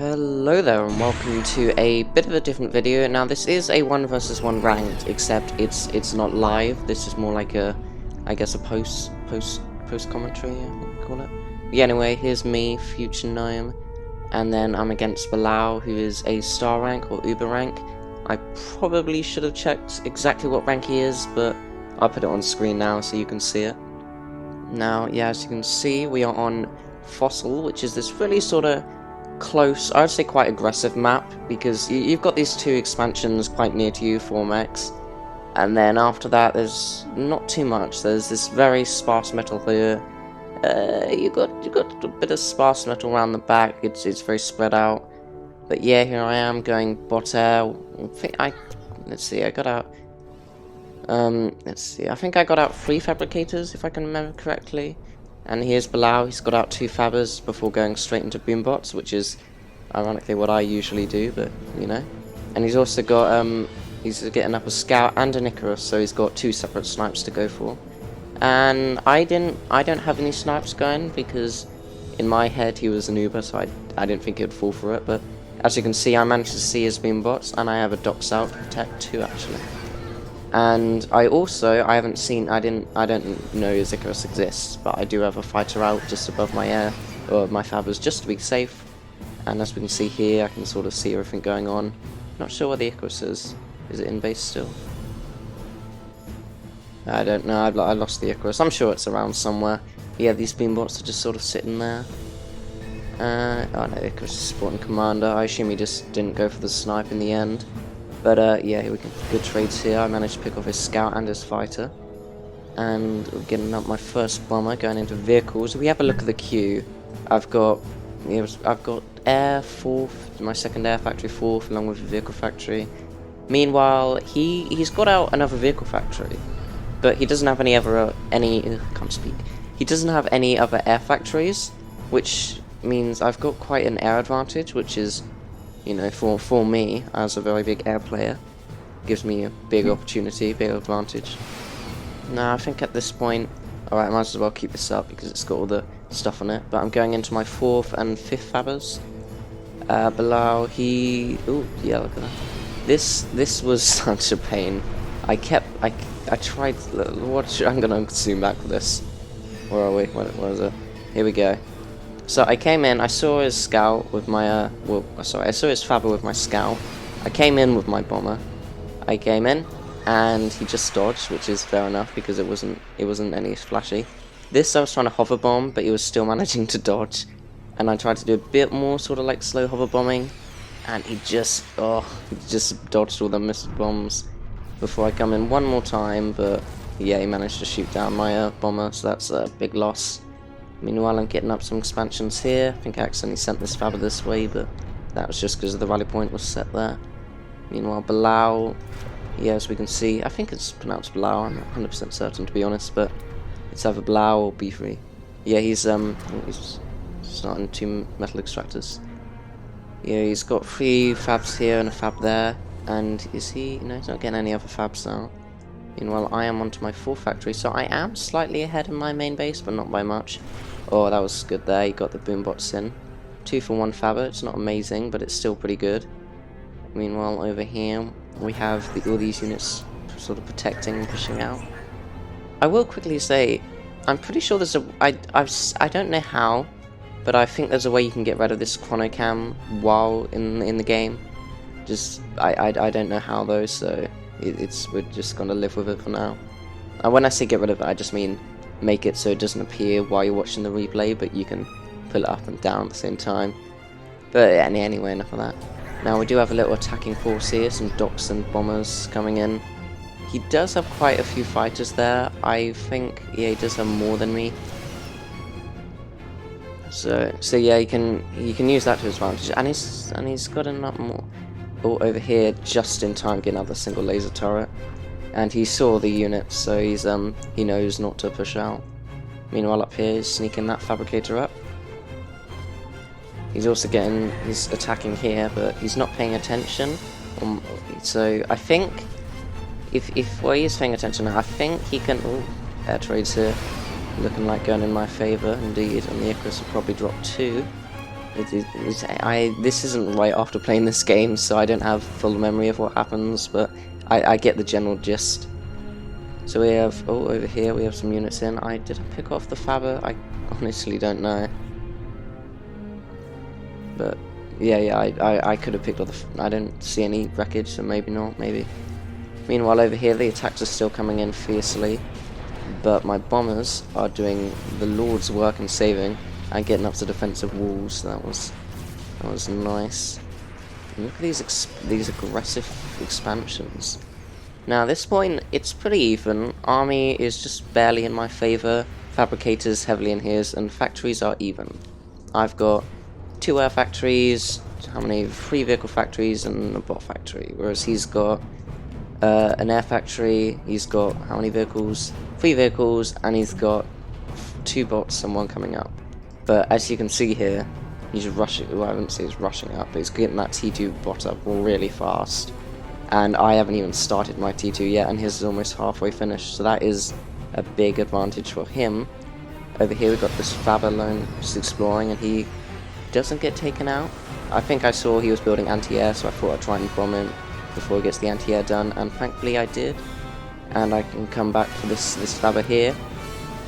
Hello there and welcome to a bit of a different video. Now this is a 1 versus 1 ranked, except it's not live. This is more like a, I guess, a post commentary, I think we call it. Yeah, anyway, here's me, Future Gnome, and then I'm against Bilal, who is a star rank or uber rank. I probably should have checked exactly what rank he is, but I'll put it on screen now so you can see it. Now, yeah, as you can see, we are on Fossil, which is this really sort of close, I would say quite aggressive map, because you've got these two expansions quite near to you, 4max, and then after that there's not too much. There's this very sparse metal here, you got a bit of sparse metal around the back, it's very spread out, but yeah, here I am going bot air. Let's see, I got out, I think I got out 3 fabricators, if I can remember correctly. And here's Bilal, he's got out 2 fabbers before going straight into boombots, which is ironically what I usually do, but you know. And he's also got, he's getting up a scout and an Icarus, so he's got 2 separate snipes to go for. And I don't have any snipes going, because in my head he was an uber, so I didn't think he'd fall for it, but as you can see I managed to see his boombots, and I have a dox out to protect 2 actually. And I don't know his Icarus exists, but I do have a fighter out just above my air, or my fabbers, just to be safe. And as we can see here, I can sort of see everything going on. Not sure where the Icarus is. Is it in base still? I don't know, I lost the Icarus. I'm sure it's around somewhere. But yeah, these beambots are just sort of sitting there. Oh no, Icarus is sporting commander. I assume he just didn't go for the snipe in the end. But yeah, here we can good trades here. I managed to pick off his scout and his fighter, and we're getting up my first bomber, going into vehicles. We have a look at the queue. I've got air 4th, my second air factory 4th, along with the vehicle factory. Meanwhile, he's got out another vehicle factory, but he doesn't have any other He doesn't have any other air factories, which means I've got quite an air advantage, which is, you know, for me, as a very big air player, gives me a big opportunity, big advantage. Now, I think at this point, alright, I might as well keep this up because it's got all the stuff on it, but I'm going into my 4th and 5th fabbers. Bilal, ooh, yeah, look at that. This was such a pain. I tried, I'm gonna zoom back for this. Where are we? What is it? Here we go. So I came in, I saw his scout with my, I saw his fabber with my scout. I came in with my bomber. I came in, and he just dodged, which is fair enough, because it wasn't any flashy. This I was trying to hover bomb, but he was still managing to dodge. And I tried to do a bit more sort of like slow hover bombing, and he just dodged all the missed bombs before I come in one more time, but yeah, he managed to shoot down my bomber, so that's a big loss. Meanwhile, I'm getting up some expansions here. I think I accidentally sent this fabber this way, but that was just because the rally point was set there. Meanwhile, Bilal, yeah, as we can see, I think it's pronounced Bilal, I'm not 100% certain to be honest, but it's either Bilal or B3. Yeah, he's starting 2 metal extractors. Yeah, he's got 3 fabs here and a fab there, and is he? No, he's not getting any other fabs now. Meanwhile, I am onto my 4th factory, so I am slightly ahead in my main base, but not by much. Oh, that was good there, he got the boombots in. 2 for 1 fabber, it's not amazing, but it's still pretty good. Meanwhile, over here, we have all these units sort of protecting and pushing out. I will quickly say, I'm pretty sure there's I don't know how, but I think there's a way you can get rid of this chronocam while in the game. I don't know how though, so we're just gonna live with it for now. And when I say get rid of it, I just mean make it so it doesn't appear while you're watching the replay, but you can pull it up and down at the same time. But anyway, enough of that. Now we do have a little attacking force here, some dox and bombers coming in. He does have quite a few fighters there. I think, yeah, he does have more than me. So yeah, he can use that to his advantage, and he's got enough more. Oh, over here, just in time, get another single laser turret. And he saw the units, so he knows not to push out. Meanwhile, up here, he's sneaking that fabricator up. He's attacking here, but he's not paying attention. So I think, if he is paying attention now, I think he can. Oh, air trades here, looking like going in my favour indeed, and the Icarus will probably drop 2. This isn't right after playing this game, so I don't have full memory of what happens, but I get the general gist. So we have, oh, over here we have some units in. Did I pick off the Faber? I honestly don't know. But yeah, I could have picked off I don't see any wreckage, so maybe not, maybe. Meanwhile, over here the attacks are still coming in fiercely, but my bombers are doing the Lord's work and saving and getting up to defensive walls. That was nice. And look at these aggressive expansions. Now at this point, it's pretty even. Army is just barely in my favor, fabricators heavily in his, and factories are even. I've got 2 air factories, 3 vehicle factories, and a bot factory, whereas he's got an air factory, he's got how many vehicles? 3 vehicles, and he's got 2 bots and 1 coming up. But as you can see here, he's rushing, well, I wouldn't say he's rushing up, but he's getting that T2 bot up really fast. And I haven't even started my T2 yet, and his is almost halfway finished, so that is a big advantage for him. Over here we've got this Fab alone just exploring, and he doesn't get taken out. I think I saw he was building anti-air, so I thought I'd try and bomb him before he gets the anti-air done, and thankfully I did. And I can come back for this Faber here,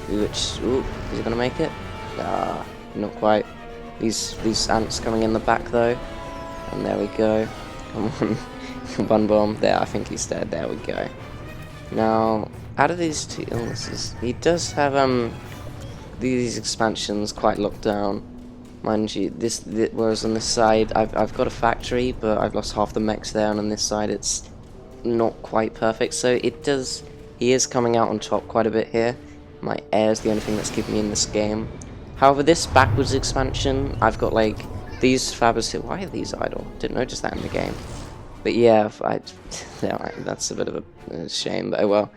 which, ooh, is he gonna make it? Ah, not quite. These ants coming in the back though, and there we go. Come on. One bomb there, I think he's dead. There we go. Now, out of these 2 illnesses, he does have these expansions quite locked down, mind you. Whereas on this side, I've got a factory, but I've lost half the mechs there, and on this side, it's not quite perfect. So he is coming out on top quite a bit here. My air is the only thing that's keeping me in this game. However, this backwards expansion, I've got like these Fabers here. Why are these idle? Didn't notice that in the game. But yeah, that's a bit of a shame, but oh well.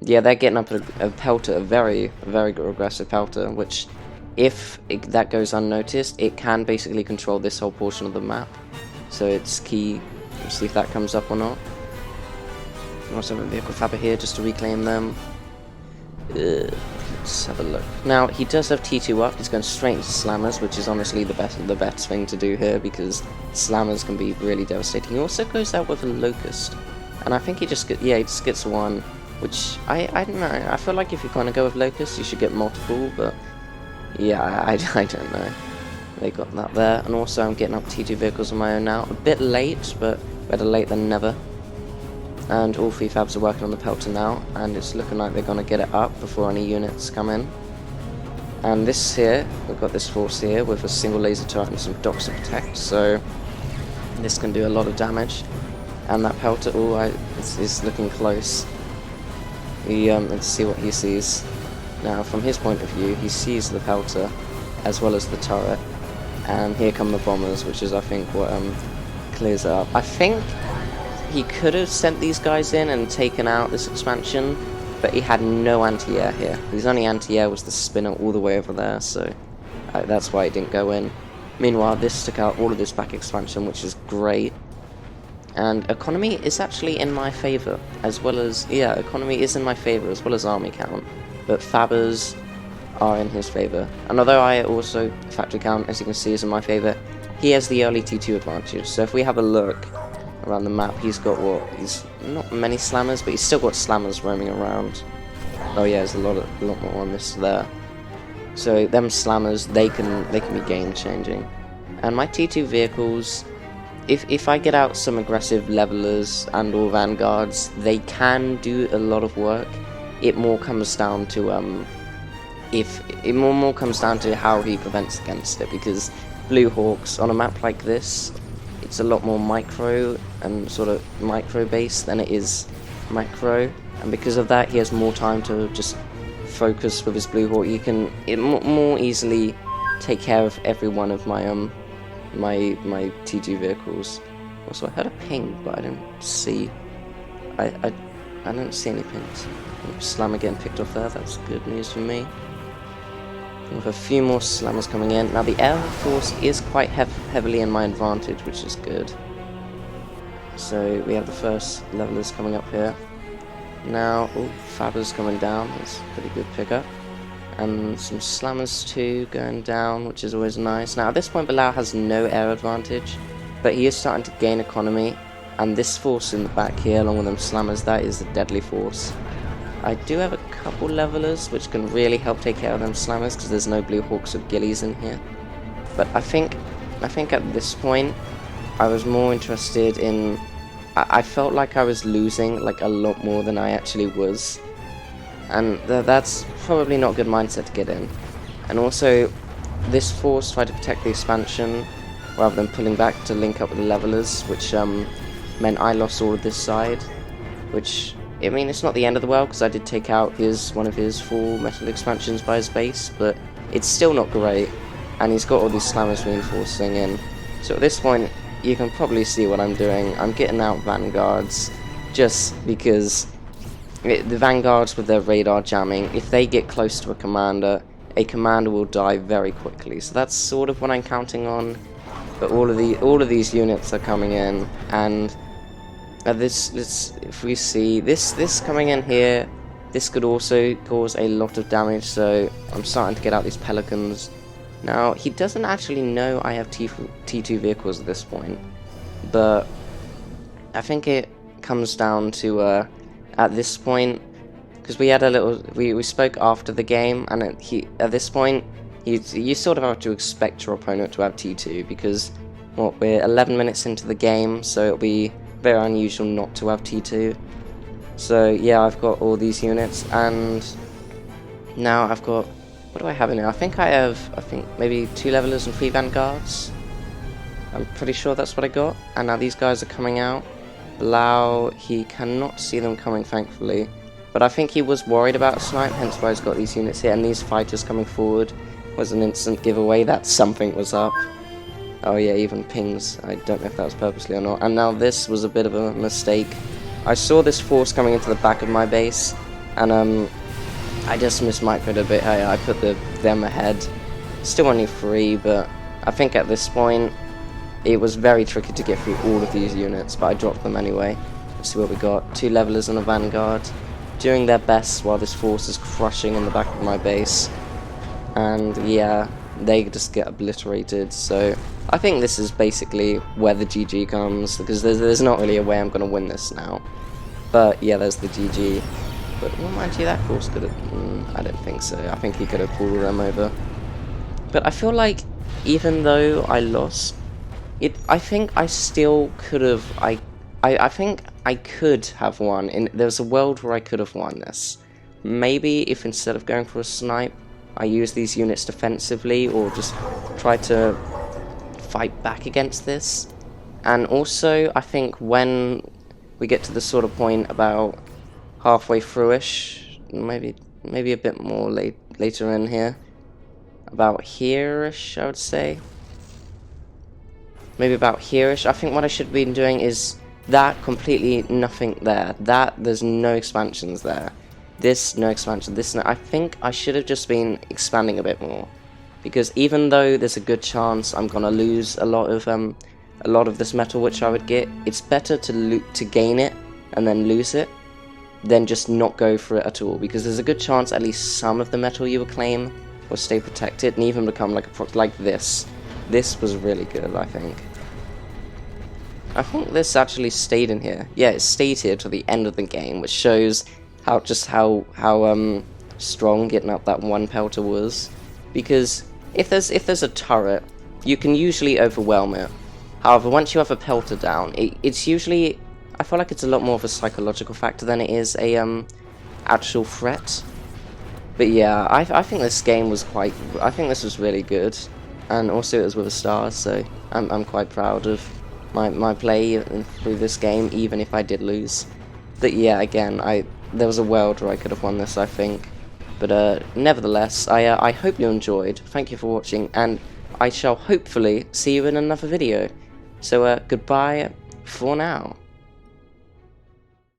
Yeah, they're getting up a pelter, a very aggressive pelter, which, if that goes unnoticed, it can basically control this whole portion of the map. So it's key to see if that comes up or not. I also have a vehicle Faber here just to reclaim them. Let's have a look. Now, he does have T2 up, he's going straight into Slammers, which is honestly the best thing to do here, because Slammers can be really devastating. He also goes out with a Locust, and I think he just gets 1, which, I don't know, I feel like if you're going to go with Locust, you should get multiple, but yeah, I don't know. They got that there, and also I'm getting up T2 vehicles on my own now. A bit late, but better late than never. And all 3 Fabs are working on the pelter now, and it's looking like they're going to get it up before any units come in. And this here, we've got this force here with a single laser turret and some docks to protect, so this can do a lot of damage. And that pelter, it's looking close. Let's see what he sees. Now, from his point of view, he sees the pelter as well as the turret, and here come the bombers, which is, I think, what clears it up. I think he could have sent these guys in and taken out this expansion, but he had no anti-air here. His only anti-air was the spinner all the way over there, so that's why he didn't go in. Meanwhile, this took out all of this back expansion, which is great. And economy is actually in my favor, as well as, yeah, economy is in my favor, as well as army count. But Fabers are in his favor. And although I also, factory count, as you can see, is in my favor, he has the early T2 advantage. So if we have a look around the map, he's got he's not many Slammers, but he's still got Slammers roaming around. Oh yeah, there's a lot more on this there. So them Slammers, they can be game changing. And my T2 vehicles, if I get out some aggressive levelers and or vanguards, they can do a lot of work. It more comes down to more comes down to how he prevents against it, because Blue Hawks on a map like this, it's a lot more micro and sort of micro based than it is macro, and because of that he has more time to just focus with his Blue Hawk. He can more easily take care of every one of my my T2 vehicles. Also, I heard a ping, but I didn't see I didn't see any pings. Slammer getting picked off there, that's good news for me. With a few more Slammers coming in. Now the Air Force is quite heavily in my advantage, which is good. So we have the first levelers coming up here. Now, Faber's coming down, that's a pretty good pickup. And some slammers too going down, which is always nice. Now at this point Bilal has no air advantage, but he is starting to gain economy, and this force in the back here along with them slammers, that is a deadly force. I do have a couple levelers which can really help take care of them slammers because there's no blue hawks or gillies in here. But I think at this point I was more interested in, I felt like I was losing like a lot more than I actually was. And that's probably not a good mindset to get in. And also, this force tried to protect the expansion rather than pulling back to link up with the levelers, which meant I lost all of this side. Which, I mean, it's not the end of the world because I did take out one of his full metal expansions by his base, but it's still not great. And he's got all these slammers reinforcing in. So at this point, you can probably see what I'm doing. I'm getting out vanguards just because the vanguards with their radar jamming, if they get close to a commander will die very quickly. So that's sort of what I'm counting on. But all of these units are coming in, and if we see this coming in here, this could also cause a lot of damage. So I'm starting to get out these pelicans. Now he doesn't actually know I have T2 vehicles at this point, but I think it comes down to at this point, because we had a little, we spoke after the game, and at this point, you sort of have to expect your opponent to have T2, because we're 11 minutes into the game, so it'll be very unusual not to have T2. So yeah, I've got all these units, and now I've got, what do I have in here? I think maybe 2 levelers and 3 vanguards. I'm pretty sure that's what I got, and now these guys are coming out. Bilal, he cannot see them coming, thankfully, but I think he was worried about a snipe, hence why he's got these units here, and these fighters coming forward was an instant giveaway that something was up. Oh yeah, even pings, I don't know if that was purposely or not. And now this was a bit of a mistake. I saw this force coming into the back of my base, and I just mismicroed a bit. I put them ahead. Still only 3, but I think at this point it was very tricky to get through all of these units, but I dropped them anyway. Let's see what we got. 2 levelers and a vanguard, doing their best while this force is crushing in the back of my base. And yeah, they just get obliterated. So I think this is basically where the GG comes, because there's not really a way I'm going to win this now. But yeah, there's the GG. But well, mind you, that force could have... I don't think so. I think he could have pulled them over. But I feel like even though I lost, I think I still could have. I think I could have won. There's a world where I could have won this. Maybe if instead of going for a snipe, I use these units defensively, or just try to fight back against this. And also, I think when we get to the sort of point about halfway through-ish, maybe a bit more later in here, about here-ish, I would say. Maybe about here-ish. I think what I should have been doing is that completely nothing there. There's no expansions there. This, no expansion. This, no. I think I should have just been expanding a bit more. Because even though there's a good chance I'm gonna lose a lot of this metal which I would get, it's better to gain it and then lose it than just not go for it at all. Because there's a good chance at least some of the metal you will claim will stay protected and even become like this. This was really good, I think. I think this actually stayed in here. Yeah, it stayed here till the end of the game, which shows how strong getting up that 1 pelter was. Because if there's a turret, you can usually overwhelm it. However, once you have a pelter down, it's usually, I feel like it's a lot more of a psychological factor than it is a actual threat. But yeah, I think this game was I think this was really good, and also it was with a star, so I'm quite proud of my play through this game, even if I did lose. But yeah, again, there was a world where I could have won this, I think. But nevertheless, I hope you enjoyed. Thank you for watching, and I shall hopefully see you in another video. So goodbye for now.